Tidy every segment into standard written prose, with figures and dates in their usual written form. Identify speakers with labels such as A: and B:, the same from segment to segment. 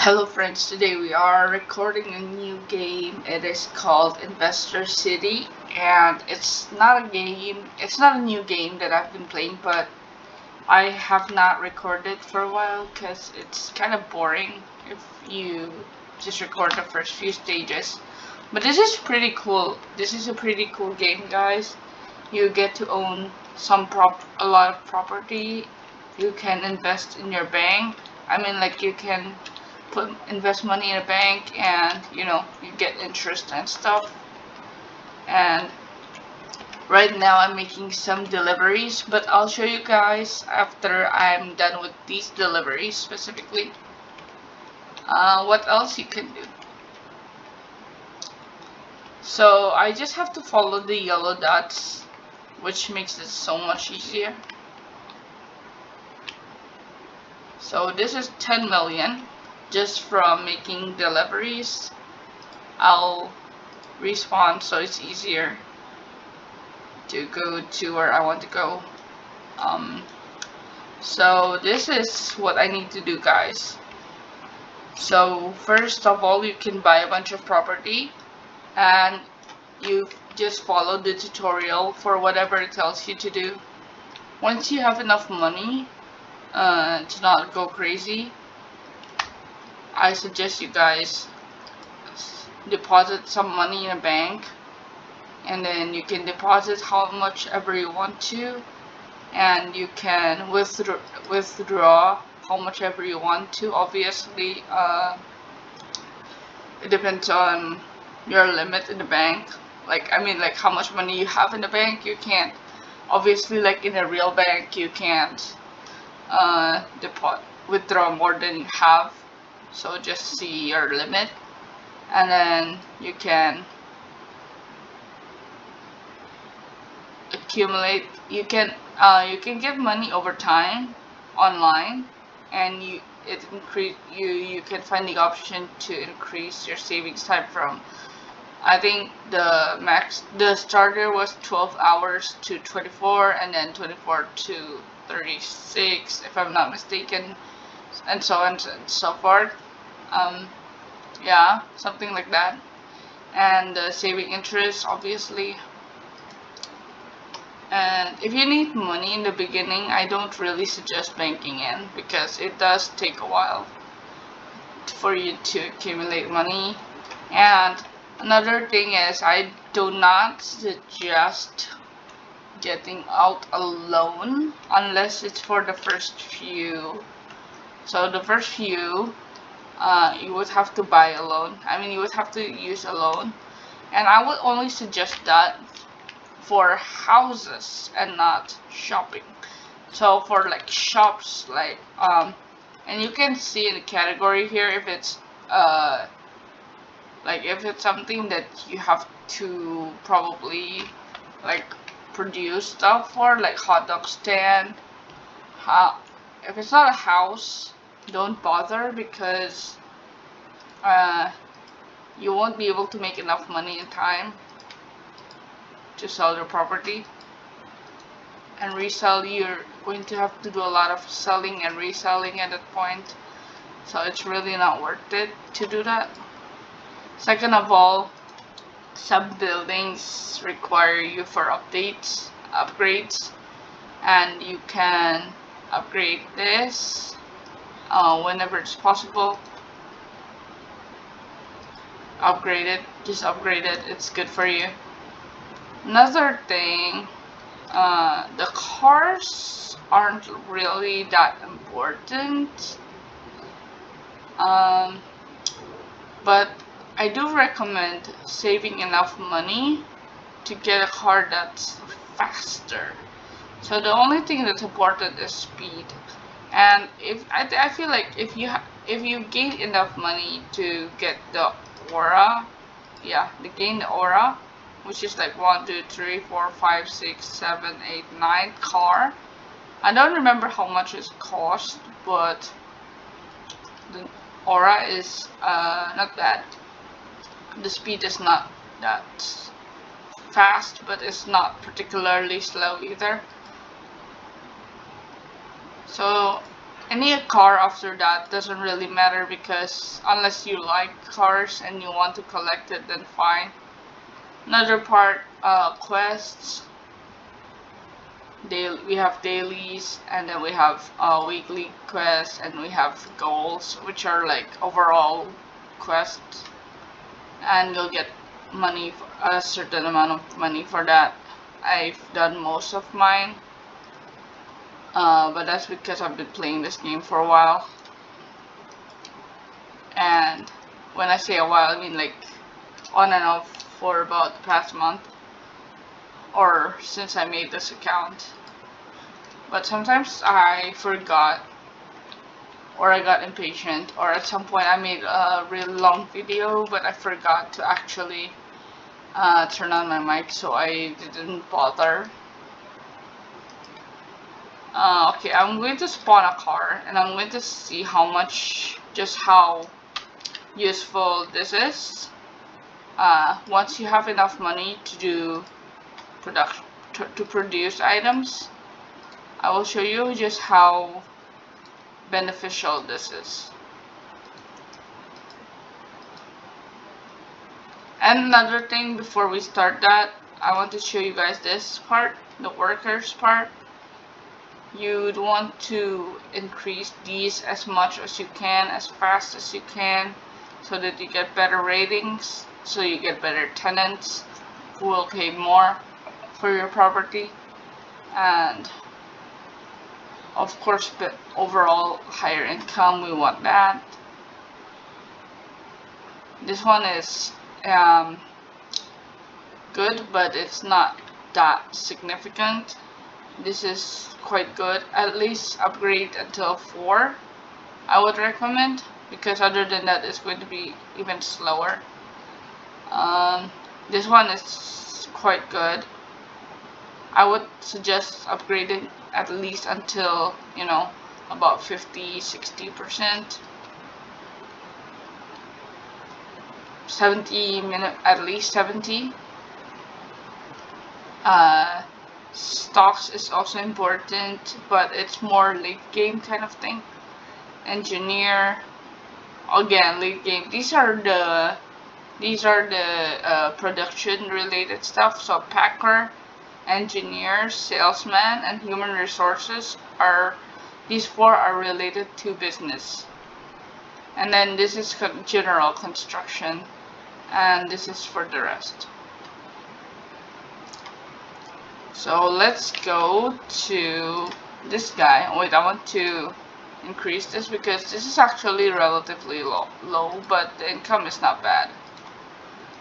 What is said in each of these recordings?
A: Hello friends, today we are recording a new game. It is called Investor City, and it's not a new game that I've been playing, but I have not recorded for a while because it's kind of boring if you just record the first few stages. But this is pretty cool. This is a pretty cool game, guys. You get to own a lot of property. You can invest in your bank. Like you can invest money in a bank, and you get interest and stuff. And right now I'm making some deliveries, but I'll show you guys after I'm done with these deliveries specifically what else you can do. So I just have to follow the yellow dots, which makes it so much easier. So this is 10 million just from making deliveries. I'll respawn so it's easier to go to where I want to go. So this is what I need to do, guys. So first of all, you can buy a bunch of property, and you just follow the tutorial for whatever it tells you to do. Once you have enough money to not go crazy, I suggest you guys deposit some money in a bank, and then you can deposit how much ever you want to, and you can withdraw how much ever you want to. Obviously, it depends on your limit in the bank. Like how much money you have in the bank. You can't, obviously, like in a real bank, you can't withdraw more than you have. So just see your limit, and then you can accumulate. You can get money over time online, and you can find the option to increase your savings time from, I think the starter was 12 hours to 24, and then 24 to 36 if I'm not mistaken, and so on and so forth. Yeah, something like that. And saving interest, obviously. And if you need money in the beginning, I don't really suggest banking in, because it does take a while for you to accumulate money. And another thing is, I do not suggest getting out a loan unless it's for the first few. So the first few, you would have to buy a loan. You would have to use a loan, and I would only suggest that for houses and not shopping. So for like shops, and you can see in the category here if it's if it's something that you have to probably like produce stuff for, like hot dog stand. If it's not a house, don't bother, because you won't be able to make enough money in time to sell your property. And resell, you're going to have to do a lot of selling and reselling at that point, so it's really not worth it to do that. Second of all, some buildings require you for upgrades, and you can upgrade this whenever it's possible. Just upgrade it, it's good for you. Another thing, the cars aren't really that important, but I do recommend saving enough money to get a car that's faster. So the only thing that's important is speed. And I feel like if you gain enough money to get the aura, gain the aura, which is like 1, 2, 3, 4, 5, 6, 7, 8, 9 car. I don't remember how much it cost, but the aura is not bad. The speed is not that fast, but it's not particularly slow either. So Any car after that doesn't really matter, because unless you like cars and you want to collect it, then fine. Another part, quests. We have dailies, and then we have weekly quests, and we have goals, which are like overall quests, and you'll get money for a certain amount of money for that. I've done most of mine, but that's because I've been playing this game for a while. And when I say a while, I mean like on and off for about the past month, or since I made this account. But sometimes I forgot, or I got impatient, or at some point I made a real long video but I forgot to actually turn on my mic, so I didn't bother. Okay, I'm going to spawn a car and I'm going to see just how useful this is. Once you have enough money to do to produce items, I will show you just how beneficial this is. And another thing before we start that, I want to show you guys this part, the workers part. You'd want to increase these as much as you can, as fast as you can, so that you get better ratings, so you get better tenants who will pay more for your property, and of course the overall higher income, we want that. This one is good, but it's not that significant. This is quite good. At least upgrade until 4 I would recommend, because other than that it's going to be even slower. This one is quite good. I would suggest upgrading at least until, you know, about 50-60%. 70 minutes, at least 70. Stocks is also important, but it's more late game kind of thing. Engineer, again, late game. These are the production related stuff. So packer, engineer, salesman, and human resources these 4 are related to business. And then this is general construction, and this is for the rest. So let's go to this guy. Wait, I want to increase this because this is actually relatively low, but the income is not bad.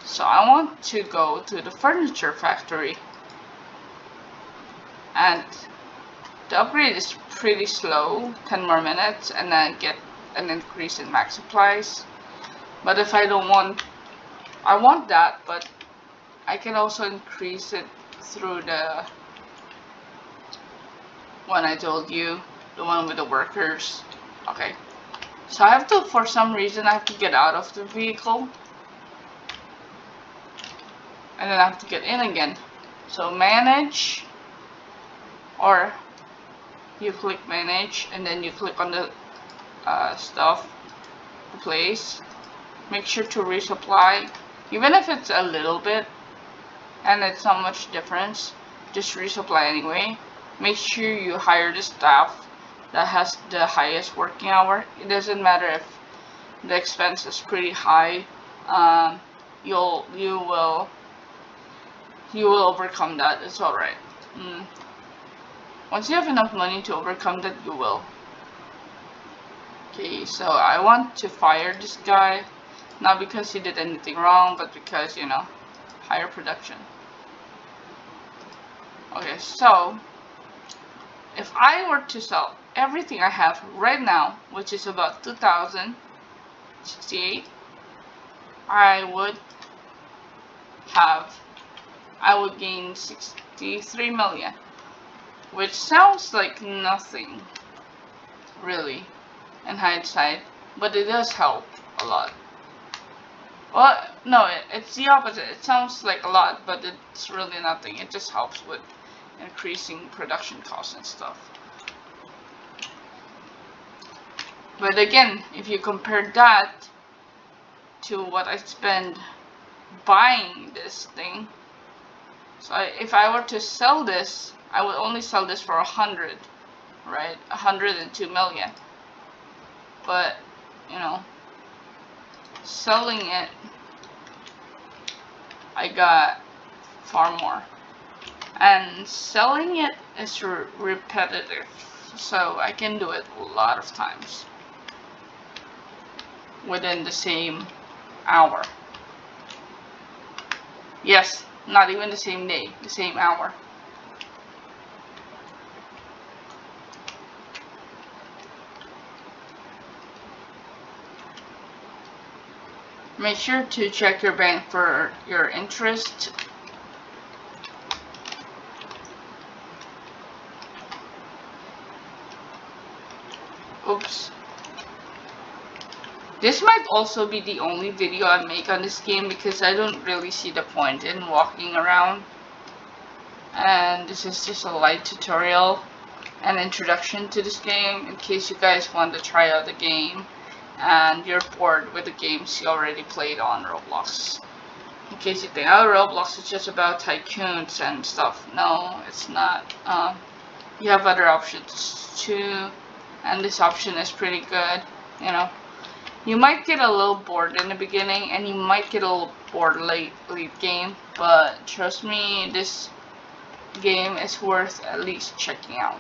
A: So I want to go to the furniture factory, and the upgrade is pretty slow, 10 more minutes, and then get an increase in max supplies. But if I don't want, I want that, but I can also increase it through the one I told you, the one with the workers. Okay, so I have to, for some reason, I have to get out of the vehicle, and then I have to get in again. So manage, or you click manage, and then you click on the stuff, the place. Make sure to resupply, even if it's a little bit and it's not much difference, just resupply anyway. Make sure you hire the staff that has the highest working hour. It doesn't matter if the expense is pretty high. You will overcome that. It's alright. Once you have enough money to overcome that, you will. Okay, so I want to fire this guy, not because he did anything wrong, but because, you know, higher production. Okay, so if I were to sell everything I have right now, which is about 2,068, I would gain 63 million, which sounds like nothing really in hindsight, but it does help a lot. Well, no, it's the opposite. It sounds like a lot, but it's really nothing. It just helps with increasing production costs and stuff. But again, if you compare that to what I spend buying this thing, so if I were to sell this, I would only sell this for 100, right? 102 million. But, you know, selling it, I got far more. And selling it is repetitive, so I can do it a lot of times within the same hour. Yes, not even the same day, the same hour. Make sure to check your bank for your interest. Oops. This might also be the only video I make on this game because I don't really see the point in walking around. And this is just a light tutorial and introduction to this game in case you guys want to try out the game and you're bored with the games you already played on Roblox. In case you think, oh, Roblox is just about tycoons and stuff. No, it's not. You have other options too, and this option is pretty good, you know. You might get a little bored in the beginning, and you might get a little bored late game, but trust me, this game is worth at least checking out.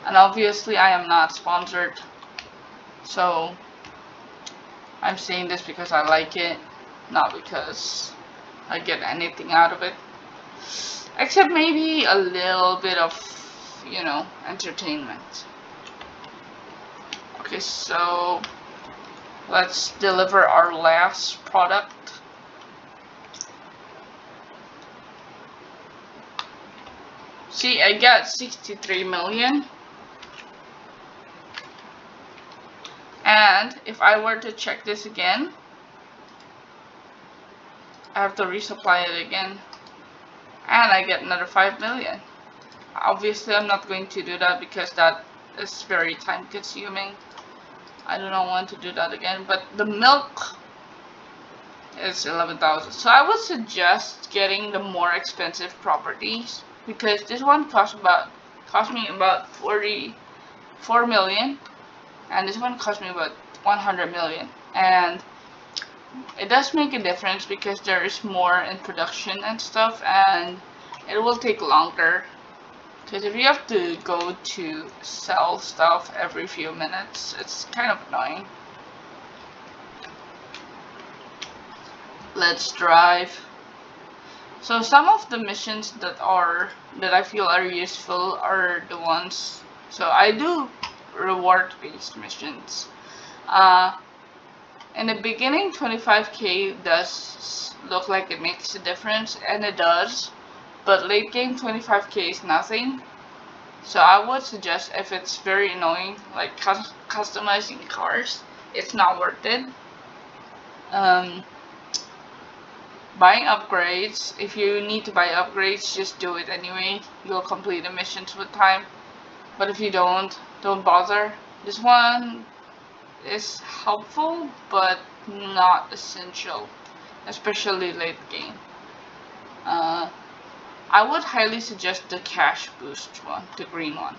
A: And obviously I am not sponsored, so I'm saying this because I like it, not because I get anything out of it, except maybe a little bit of, you know, entertainment. Okay, so let's deliver our last product. See, I got 63 million. And if I were to check this again, I have to resupply it again. And I get another 5 million. Obviously, I'm not going to do that because that is very time consuming. I do not want to do that again. But the milk is 11,000. So I would suggest getting the more expensive properties because this one cost me about 44 million, and this one cost me about 100 million. And it does make a difference because there is more in production and stuff, and it will take longer. Because if you have to go to sell stuff every few minutes, it's kind of annoying. Let's drive. So some of the missions that I feel are useful are the ones. So I do reward-based missions. In the beginning, 25k does look like it makes a difference, and it does. But late game, 25k is nothing. So I would suggest, if it's very annoying, like customizing cars, it's not worth it. Buying upgrades, if you need to buy upgrades, just do it anyway. You'll complete the missions with time. But if you don't bother. This one is helpful, but not essential, especially late game. I would highly suggest the cash boost one, the green one.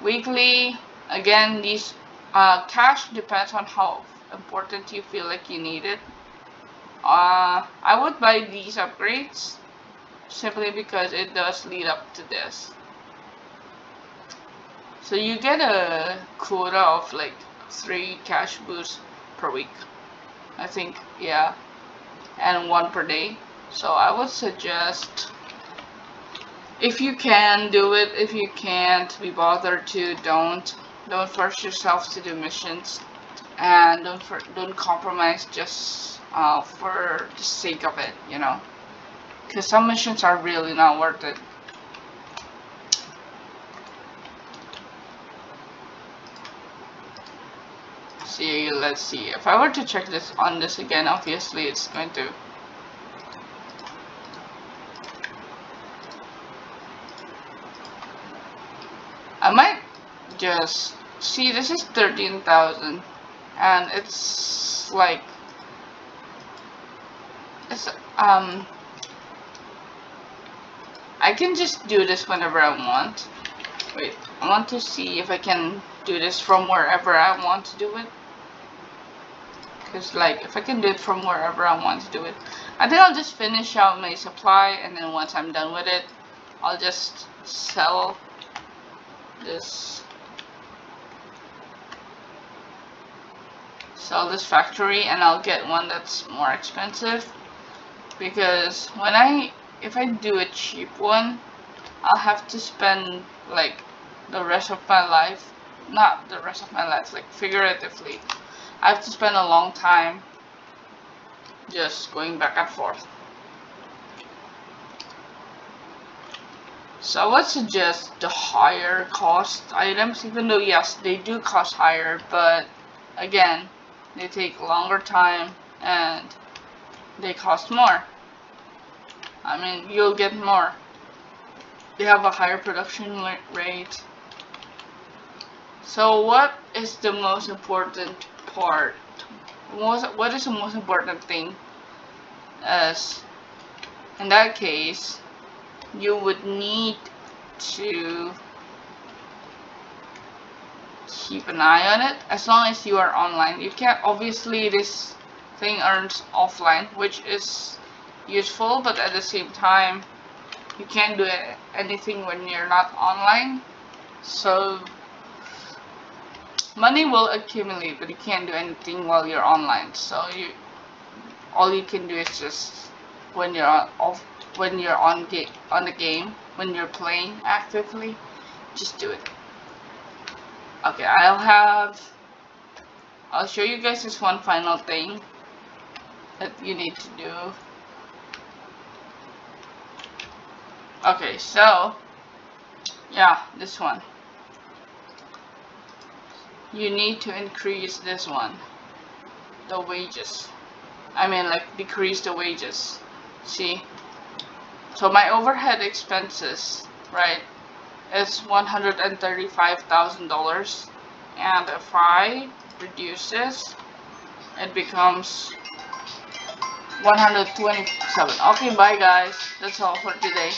A: Weekly, again, these cash depends on how important you feel like you need it. I would buy these upgrades simply because it does lead up to this. So you get a quota of like 3 cash boosts per week, I think, yeah, and 1 per day. So I would suggest, if you can do it. If you can't be bothered to, don't force yourself to do missions, and don't compromise just for the sake of it, you know, because some missions are really not worth it. See, let's see. If I were to check this on this again, obviously it's going to. I might just See, this is 13,000, and it's like it's I can just do this whenever I want. Wait, I want to see if I can do this from wherever I want to do it. Because, like, if I can do it from wherever I want to do it, I think I'll just finish out my supply, and then once I'm done with it, I'll just sell this factory, and I'll get one that's more expensive. Because if I do a cheap one, I'll have to spend like the rest of my life, not the rest of my life, like figuratively, I have to spend a long time just going back and forth. So I would suggest the higher cost items, even though yes, they do cost higher, but again, they take longer time and they cost more. I mean, you'll get more. They have a higher production rate. So what is the most important part? What is the most important thing? As in that case, you would need to keep an eye on it as long as you are online. You can't, obviously this thing earns offline, which is useful, but at the same time you can't do anything when you're not online. So money will accumulate, but you can't do anything while you're online. So all you can do is just when you're on the game, when you're playing actively, just do it. Okay, I'll show you guys this one final thing that you need to do. Okay, so yeah, this one. You need to increase this one, the wages. I mean, like, decrease the wages. See? So my overhead expenses, right, is $135,000, and if I reduce this, it becomes 127. Okay, bye guys. That's all for today.